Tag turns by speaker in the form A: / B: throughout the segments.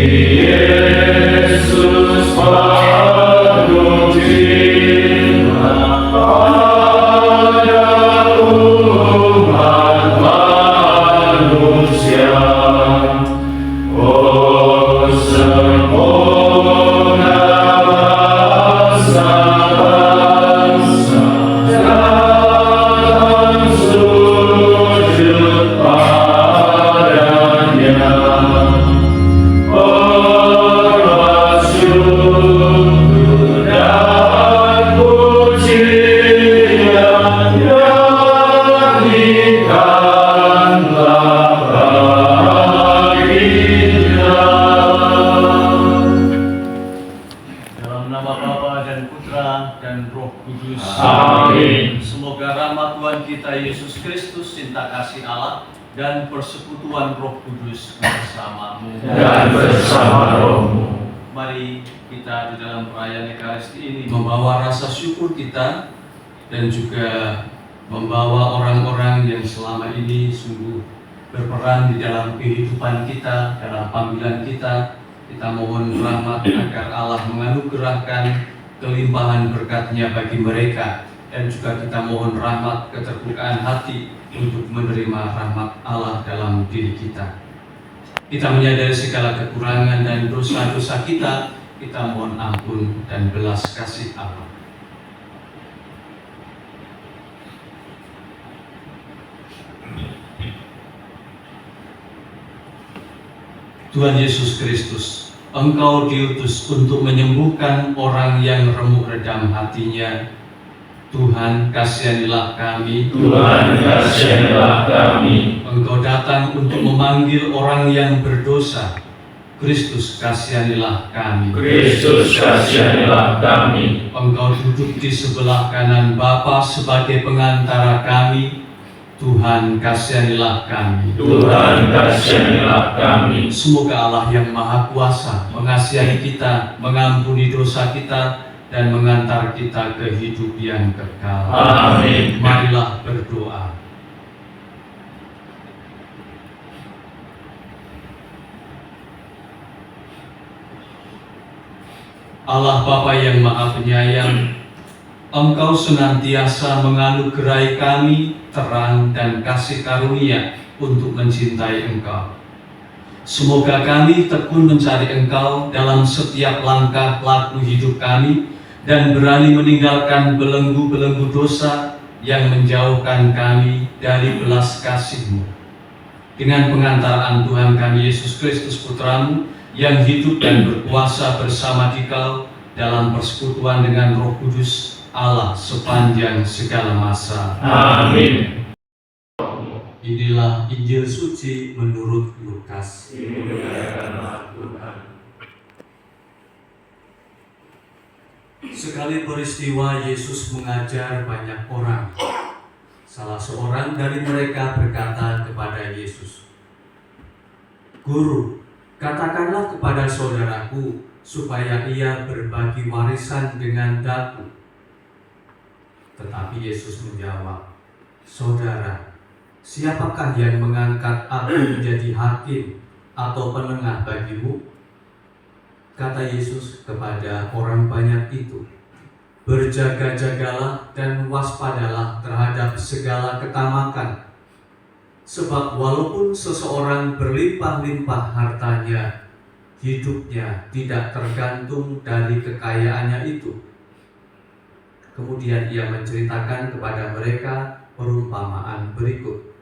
A: Yesus penuh cinta pada umat manusia. Oh sempurna bangsa-bangsa datang sujud padanya. Bersyukur dan pujian nyanyikanlah baginya.
B: Dalam nama Bapa dan Putra dan Roh Kudus.
A: Amin.
B: Semoga rahmat Tuhan kita Yesus Kristus, cinta kasih Allah, dan persekutuan Roh Kudus bersamamu
A: Dan bersama rohmu.
B: Mari kita di dalam perayaan Ekaristi ini membawa rasa syukur kita dan juga membawa orang-orang yang selama ini sungguh berperan di dalam kehidupan kita, dalam panggilan kita. Kita mohon rahmat agar Allah menganugerahkan kelimpahan berkat-Nya bagi mereka, dan juga kita mohon rahmat keterbukaan hati untuk menerima rahmat Allah dalam diri kita. Kita menyadari segala kekurangan dan dosa-dosa kita mohon ampun dan belas kasih Allah. Tuhan Yesus Kristus, Engkau diutus untuk menyembuhkan orang yang remuk redam hatinya. Tuhan, kasihanilah kami.
A: Tuhan, kasihanilah kami.
B: Engkau datang untuk memanggil orang yang berdosa. Kristus, kasihanilah kami.
A: Kristus, kasihanilah kami.
B: Engkau duduk di sebelah kanan Bapa sebagai pengantara kami. Tuhan, kasihanilah kami.
A: Tuhan, kasihanilah kami.
B: Semoga Allah yang Maha Kuasa mengasihi kita, mengampuni dosa kita, dan mengantar kita ke hidup yang kekal.
A: Amin.
B: Marilah berdoa. Allah Bapa yang Maha Penyayang, Engkau senantiasa menganugerahi kami terang dan kasih karunia untuk mencintai Engkau. Semoga kami tekun mencari Engkau dalam setiap langkah laku hidup kami, dan berani meninggalkan belenggu-belenggu dosa yang menjauhkan kami dari belas kasih-Mu. Dengan pengantaraan Tuhan kami Yesus Kristus Putra-Mu, yang hidup dan berkuasa bersama Dikau dalam persekutuan dengan Roh Kudus Allah sepanjang segala masa.
A: Amin.
B: Inilah Injil suci menurut Lukas.
A: Dimuliakanlah Tuhan.
B: Sekali peristiwa Yesus mengajar banyak orang. Salah seorang dari mereka berkata kepada Yesus, "Guru, katakanlah kepada saudaraku supaya ia berbagi warisan dengan daku." Tetapi Yesus menjawab, "Saudara, siapakah yang mengangkat aku menjadi hakim atau penengah bagimu?" Kata Yesus kepada orang banyak itu, "Berjaga-jagalah dan waspadalah terhadap segala ketamakan. Sebab walaupun seseorang berlimpah-limpah hartanya, hidupnya tidak tergantung dari kekayaannya itu." Kemudian ia menceritakan kepada mereka perumpamaan berikut.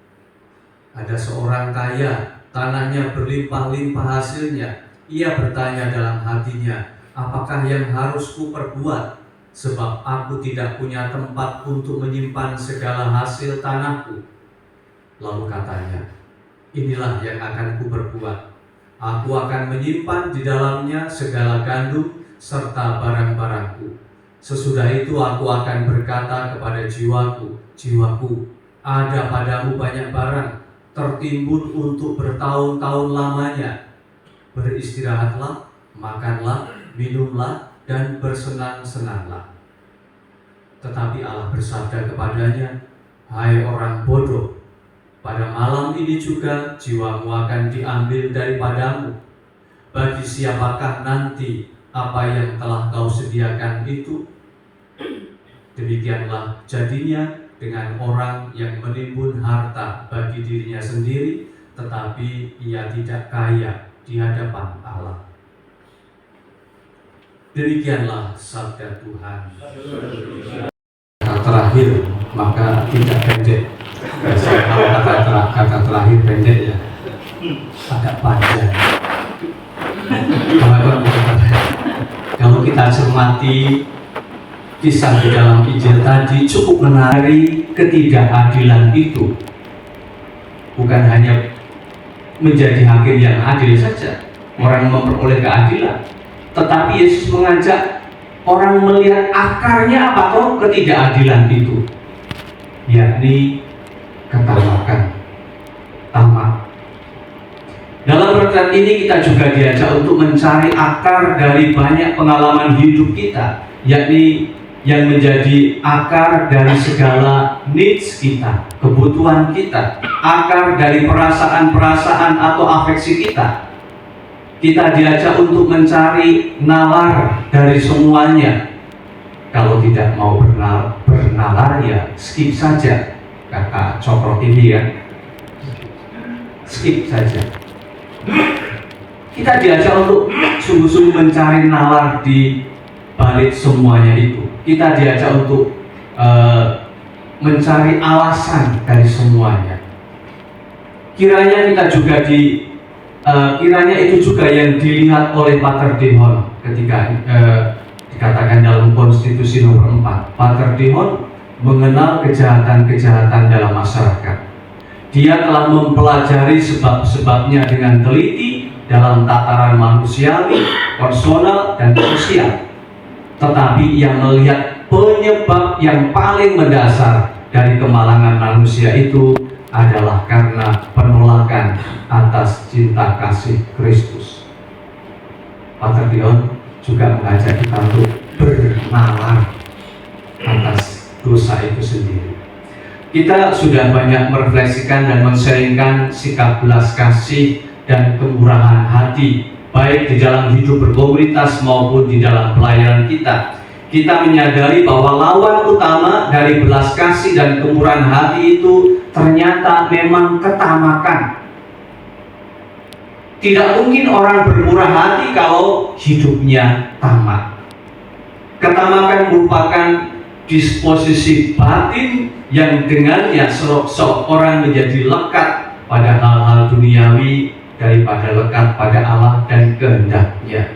B: Ada seorang kaya, tanahnya berlimpah-limpah hasilnya. Ia bertanya dalam hatinya, "Apakah yang harus kuperbuat? Sebab aku tidak punya tempat untuk menyimpan segala hasil tanahku." Lalu katanya, "Inilah yang akan kuperbuat. Aku akan menyimpan di dalamnya segala gandum serta barang-barangku. Sesudah itu aku akan berkata kepada jiwaku, 'Jiwaku, ada padamu banyak barang, tertimbun untuk bertahun-tahun lamanya. Beristirahatlah, makanlah, minumlah, dan bersenang-senanglah.' Tetapi Allah bersabda kepadanya, 'Hai orang bodoh, pada malam ini juga jiwamu akan diambil daripadamu. bagi siapakah nanti apa yang telah kau sediakan itu? Demikianlah jadinya dengan orang yang menimbun harta bagi dirinya sendiri, tetapi ia tidak kaya di hadapan Allah. Demikianlah sabda Tuhan. Kata terakhir maka tidak pendek. Kata terakhir pendek ya, agak panjang. Kalau kita cermati kisah di dalam Injil tadi, cukup menarik ketidakadilan itu. Bukan hanya menjadi hakim yang adil saja, orang yang memperoleh keadilan, tetapi Yesus mengajak orang melihat akarnya apa toh ketidakadilan itu, yakni ketamakan, tamak. Dalam renungan ini kita juga diajak untuk mencari akar dari banyak pengalaman hidup kita, yakni yang menjadi akar dari segala needs kita, kebutuhan kita, akar dari perasaan-perasaan atau afeksi kita. Kita diajak untuk mencari nalar dari semuanya. Kalau tidak mau bernalar ya skip saja. Kakak cokrot ini ya, skip saja. Kita diajak untuk sungguh-sungguh mencari nalar di balik semuanya itu. Kita diajak untuk mencari alasan dari semuanya. Kiranya kita juga kiranya itu juga yang dilihat oleh Pater Dihon ketika dikatakan dalam Konstitusi nomor 4. Pater Dihon mengenal kejahatan-kejahatan dalam masyarakat. Dia telah mempelajari sebab-sebabnya dengan teliti dalam tataran manusiawi, personal, dan sosial. Tetapi ia melihat penyebab yang paling mendasar dari kemalangan manusia itu adalah karena penolakan atas cinta kasih Kristus. Pater Dihon juga mengajak kita untuk bernalar atas dosa itu sendiri. Kita sudah banyak merefleksikan dan men-sharingkan sikap belas kasih dan kemurahan hati, baik di dalam hidup berkomunitas maupun di dalam pelayanan kita. Kita menyadari bahwa lawan utama dari belas kasih dan kemurahan hati itu ternyata memang ketamakan. Tidak mungkin orang bermurah hati kalau hidupnya tamak. Ketamakan merupakan disposisi batin yang dengannya seorang menjadi lekat pada hal-hal duniawi daripada lekat pada Allah dan kehendaknya.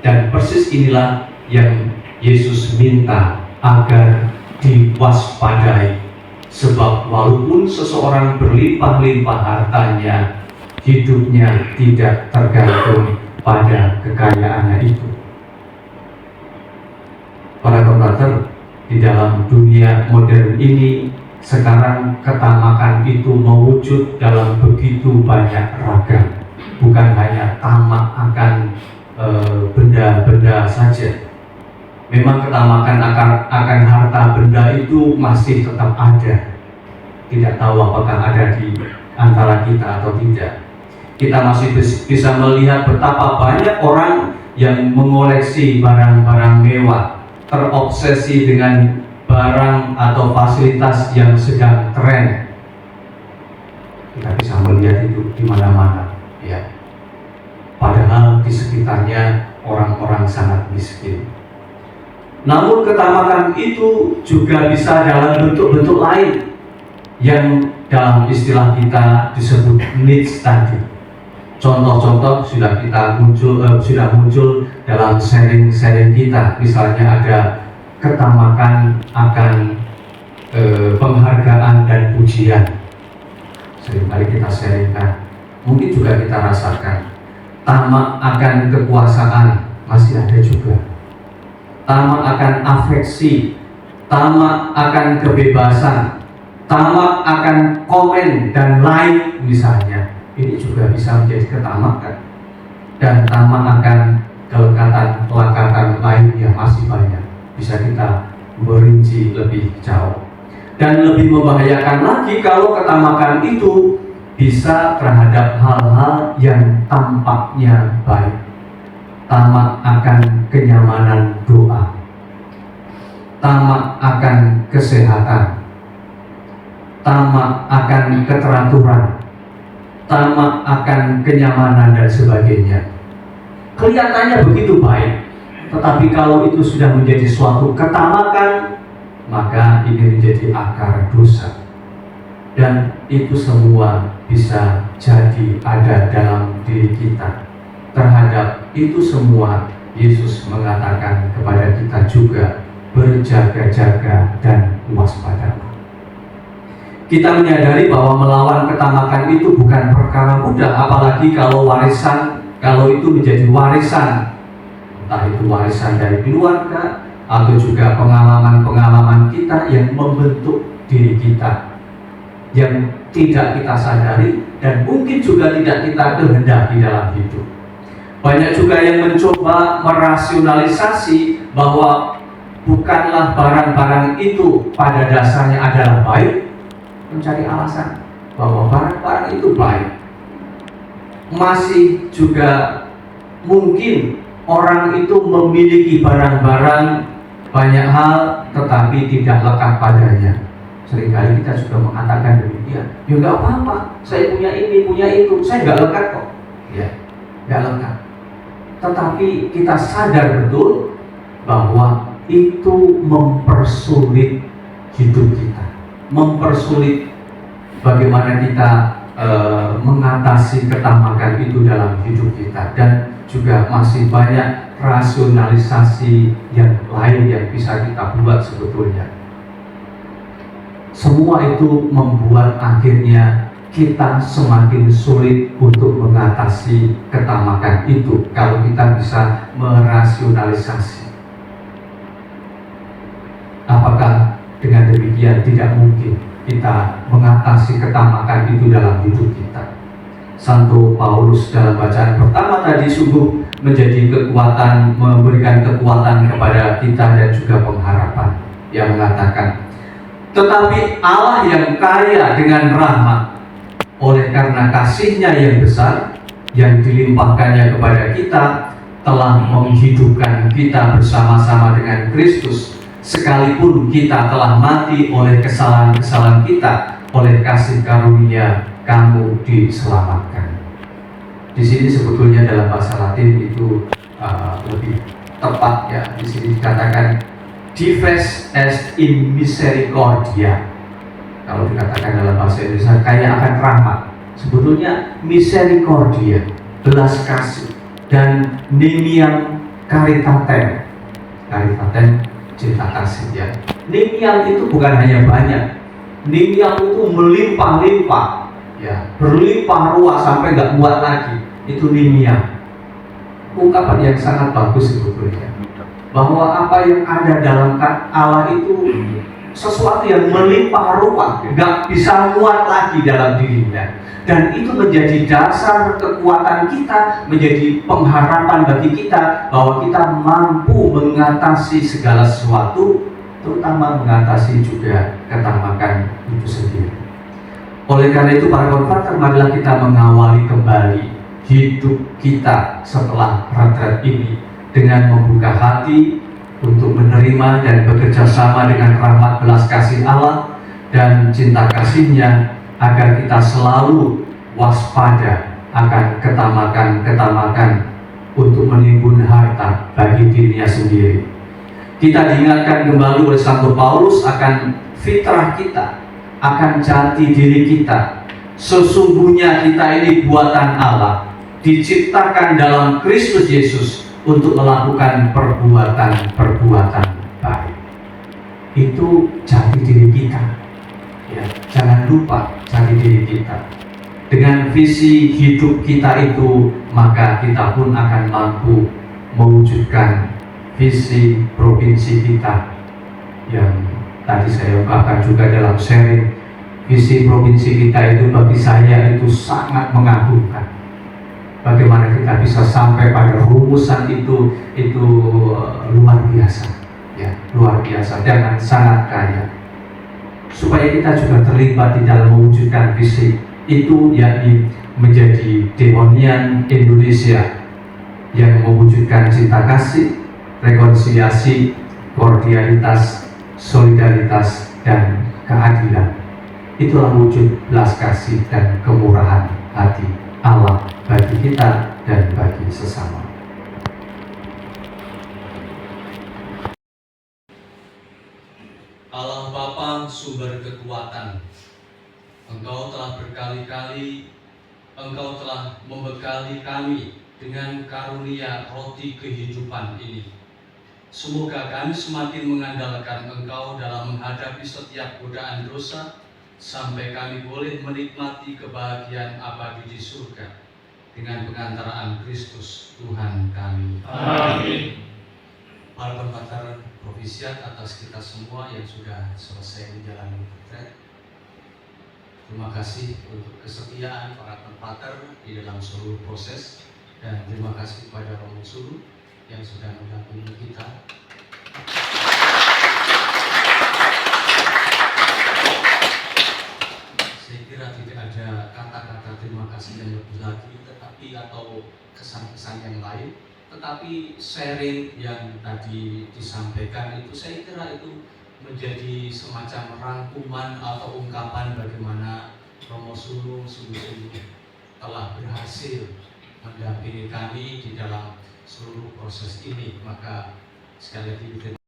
B: Dan persis inilah yang Yesus minta agar diwaspadai. Sebab walaupun seseorang berlimpah-limpah hartanya, hidupnya tidak tergantung pada kekayaannya itu. Para pembaca, di dalam dunia modern ini sekarang ketamakan itu mewujud dalam begitu banyak ragam. Bukan hanya tamak akan benda-benda saja. Memang ketamakan akan harta benda itu masih tetap ada. Tidak tahu apakah ada di antara kita atau tidak. Kita masih bisa melihat betapa banyak orang yang mengoleksi barang-barang mewah, terobsesi dengan barang atau fasilitas yang sedang tren. Kita bisa melihat itu di mana-mana, ya. Padahal di sekitarnya orang-orang sangat miskin. Namun ketamakan itu juga bisa dalam bentuk-bentuk lain yang dalam istilah kita disebut needs tadi. Contoh-contoh sudah muncul dalam sharing kita. Misalnya ada ketamakan akan penghargaan dan pujian. Seringkali kita sharingkan, mungkin juga kita rasakan. Tamak akan kekuasaan masih ada juga. Tamak akan afeksi, tamak akan kebebasan, tamak akan komen dan like misalnya. Ini juga bisa menjadi ketamakan. Dan tamak akan kelekatan lainnya masih banyak. Bisa kita merinci lebih jauh. Dan lebih membahayakan lagi kalau ketamakan itu bisa terhadap hal-hal yang tampaknya baik.
C: tamak akan kenyamanan doa, tamak akan kesehatan, tamak akan keteraturan, tamak akan kenyamanan dan sebagainya. Kelihatannya begitu baik, tetapi kalau itu sudah menjadi suatu ketamakan, maka ini menjadi akar dosa. Dan itu semua bisa jadi ada dalam diri kita. Terhadap itu semua, Yesus mengatakan kepada kita juga, berjaga-jaga dan waspadalah. Kita menyadari bahwa melawan ketamakan itu bukan perkara mudah, apalagi kalau itu menjadi warisan, entah itu warisan dari keluarga atau juga pengalaman-pengalaman kita yang membentuk diri kita, yang tidak kita sadari dan mungkin juga tidak kita kehendaki dalam hidup. Banyak juga yang mencoba merasionalisasi bahwa bukanlah barang-barang itu pada dasarnya adalah baik, mencari alasan bahwa barang-barang itu baik. Masih juga mungkin orang itu memiliki barang-barang banyak hal tetapi tidak lekat padanya. Seringkali kita juga mengatakan demikian. Ya nggak apa-apa, saya punya ini, punya itu, saya nggak lekat kok. Ya, nggak lekat. Tetapi kita sadar betul bahwa itu mempersulit hidup kita, mempersulit bagaimana kita mengatasi ketamakan itu dalam hidup kita, dan juga masih banyak rasionalisasi yang lain yang bisa kita buat sebetulnya. Semua itu membuat akhirnya kita semakin sulit untuk mengatasi ketamakan itu kalau kita bisa merasionalisasi. Apakah dengan demikian tidak mungkin kita mengatasi ketamakan itu dalam hidup kita? Santo Paulus dalam bacaan pertama tadi sungguh menjadi kekuatan, memberikan kekuatan kepada kita dan juga pengharapan. Yang mengatakan, tetapi Allah yang kaya dengan rahmat, oleh karena kasih-Nya yang besar yang dilimpahkannya kepada kita, telah menghidupkan kita bersama-sama dengan Kristus, sekalipun kita telah mati oleh kesalahan-kesalahan kita, oleh kasih karunia kamu diselamatkan. Di sini sebetulnya dalam bahasa Latin itu lebih tepat ya. Di sini dikatakan Dives est in misericordia. Kalau dikatakan dalam bahasa Indonesia kaya akan rahmat, sebetulnya misericordia, belas kasih, dan nimiam caritatem. Caritatem cinta kasih ya. Nimiam itu bukan hanya banyak, nimiam itu melimpah-limpah ya, berlimpah ruah sampai nggak muat lagi. Itu nimiam. Ungkapan yang sangat bagus sebetulnya, bahwa apa yang ada dalam Allah itu sesuatu yang melimpah ruah, nggak bisa muat lagi dalam dirinya, dan itu menjadi dasar kekuatan kita, menjadi pengharapan bagi kita bahwa kita mampu mengatasi segala sesuatu, terutama mengatasi juga ketamakan itu sendiri. Oleh karena itu para konfrater, marilah kita mengawali kembali hidup kita setelah retret ini dengan membuka hati untuk menerima dan bekerja sama dengan rahmat belas kasih Allah dan cinta kasih-Nya, agar kita selalu waspada akan ketamakan-ketamakan untuk menimbun harta bagi dirinya sendiri. Kita diingatkan kembali oleh Santo Paulus akan fitrah kita, akan jati diri kita. Sesungguhnya kita ini buatan Allah, diciptakan dalam Kristus Yesus untuk melakukan perbuatan-perbuatan baik. Itu jati diri kita ya, jangan lupa jati diri kita. Dengan visi hidup kita itu, maka kita pun akan mampu mewujudkan visi provinsi kita yang tadi saya ungkapkan juga dalam sharing. Visi provinsi kita itu bagi saya itu sangat mengagumkan. Bagaimana kita bisa sampai pada rumusan itu luar biasa ya, luar biasa dan sangat kaya. Supaya kita juga terlibat di dalam mewujudkan visi itu, yakni menjadi Devonian Indonesia yang mewujudkan cinta kasih, rekonsiliasi, kordialitas, solidaritas, dan keadilan. Itulah wujud belas kasih dan kemurahan hati Allah bagi kita dan bagi sesama.
B: Allah Bapa sumber kekuatan, Engkau telah berkali-kali Engkau telah membekali kami dengan karunia roti kehidupan ini. Semoga kami semakin mengandalkan Engkau dalam menghadapi setiap godaan dosa, sampai kami boleh menikmati kebahagiaan abadi di surga dengan pengantaraan Kristus Tuhan kami.
A: Amin.
B: Para Pater Novisiat atas kita semua yang sudah selesai menjalani retret, terima kasih untuk kesetiaan para Pater di dalam seluruh proses, dan terima kasih kepada Romo Sulu yang sudah mendampingi kita. Saya kira tidak ada kata-kata terima kasih yang lebih lagi, tetapi atau kesan-kesan yang lain, tetapi sharing yang tadi disampaikan itu saya kira itu menjadi semacam rangkuman atau ungkapan bagaimana Romo Sulu sungguh-sungguh telah berhasil mendampingi kami di dalam seluruh proses ini. Maka sekali lagi terima kasih.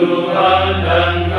A: Tuhan dan